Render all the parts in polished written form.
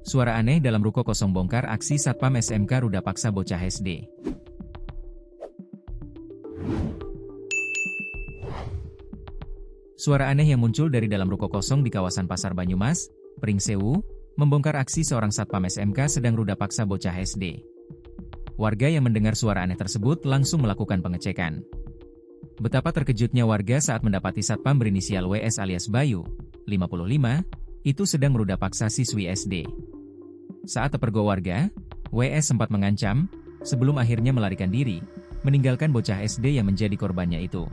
Suara aneh dalam ruko kosong bongkar aksi Satpam SMK ruda paksa bocah SD. Suara aneh yang muncul dari dalam ruko kosong di kawasan Pasar Banyumas, Pringsewu, membongkar aksi seorang Satpam SMK sedang ruda paksa bocah SD. Warga yang mendengar suara aneh tersebut langsung melakukan pengecekan. Betapa terkejutnya warga saat mendapati Satpam berinisial WS alias Bayu, 55, itu sedang meruda paksa siswi SD. Saat terpergok warga, WS sempat mengancam, sebelum akhirnya melarikan diri, meninggalkan bocah SD yang menjadi korbannya itu.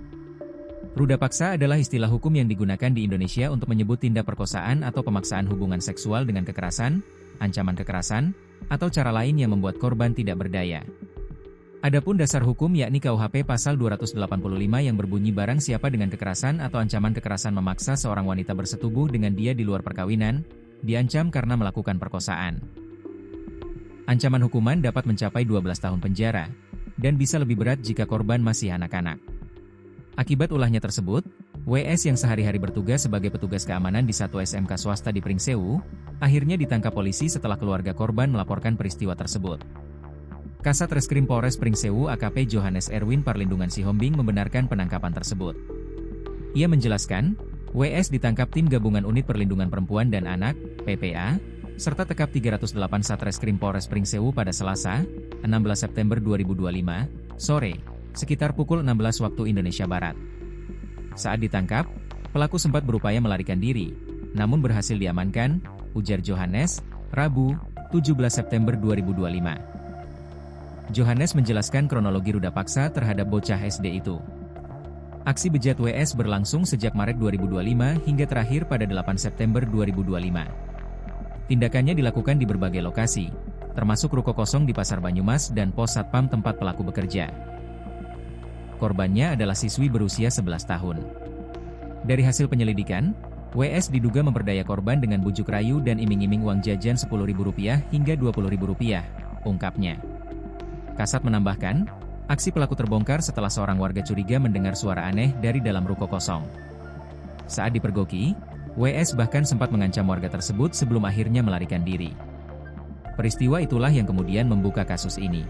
Ruda paksa adalah istilah hukum yang digunakan di Indonesia untuk menyebut tindak perkosaan atau pemaksaan hubungan seksual dengan kekerasan, ancaman kekerasan, atau cara lain yang membuat korban tidak berdaya. Adapun dasar hukum yakni KUHP pasal 285 yang berbunyi barang siapa dengan kekerasan atau ancaman kekerasan memaksa seorang wanita bersetubuh dengan dia di luar perkawinan, diancam karena melakukan perkosaan. Ancaman hukuman dapat mencapai 12 tahun penjara, dan bisa lebih berat jika korban masih anak-anak. Akibat ulahnya tersebut, WS yang sehari-hari bertugas sebagai petugas keamanan di satu SMK swasta di Pringsewu, akhirnya ditangkap polisi setelah keluarga korban melaporkan peristiwa tersebut. Kasat Reskrim Polres Pringsewu AKP Johannes Erwin Parlindungan Sihombing membenarkan penangkapan tersebut. Ia menjelaskan, WS ditangkap tim gabungan Unit Perlindungan Perempuan dan Anak, PPA, serta tekap 308 Satreskrim Polres Pringsewu pada Selasa, 16 September 2025, sore, sekitar pukul 16 waktu Indonesia Barat. Saat ditangkap, pelaku sempat berupaya melarikan diri, namun berhasil diamankan, ujar Johannes, Rabu, 17 September 2025. Johannes menjelaskan kronologi ruda paksa terhadap bocah SD itu. Aksi bejat WS berlangsung sejak Maret 2025 hingga terakhir pada 8 September 2025. Tindakannya dilakukan di berbagai lokasi, termasuk ruko kosong di Pasar Banyumas dan pos Satpam tempat pelaku bekerja. Korbannya adalah siswi berusia 11 tahun. Dari hasil penyelidikan, WS diduga memperdaya korban dengan bujuk rayu dan iming-iming uang jajan Rp10.000 hingga Rp20.000, ungkapnya. Kasat menambahkan, aksi pelaku terbongkar setelah seorang warga curiga mendengar suara aneh dari dalam ruko kosong. Saat dipergoki, WS bahkan sempat mengancam warga tersebut sebelum akhirnya melarikan diri. Peristiwa itulah yang kemudian membuka kasus ini.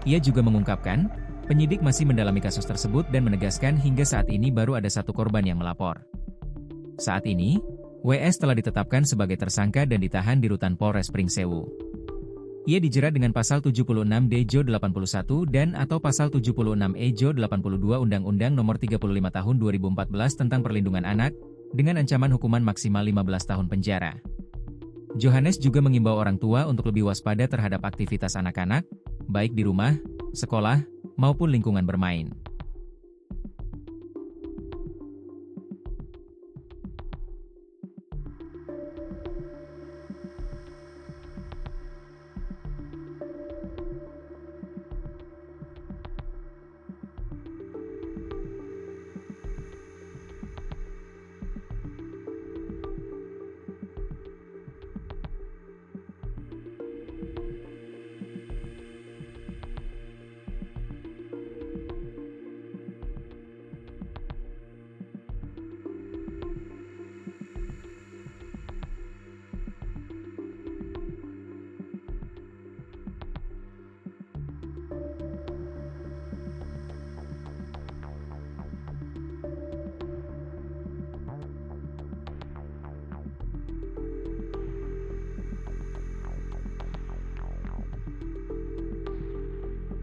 Ia juga mengungkapkan, penyidik masih mendalami kasus tersebut dan menegaskan hingga saat ini baru ada satu korban yang melapor. Saat ini, WS telah ditetapkan sebagai tersangka dan ditahan di Rutan Polres Pringsewu. Ia dijerat dengan pasal 76D Jo 81 dan atau pasal 76E Jo 82 Undang-Undang Nomor 35 Tahun 2014 tentang Perlindungan Anak, dengan ancaman hukuman maksimal 15 tahun penjara. Johannes juga mengimbau orang tua untuk lebih waspada terhadap aktivitas anak-anak, baik di rumah, sekolah, maupun lingkungan bermain.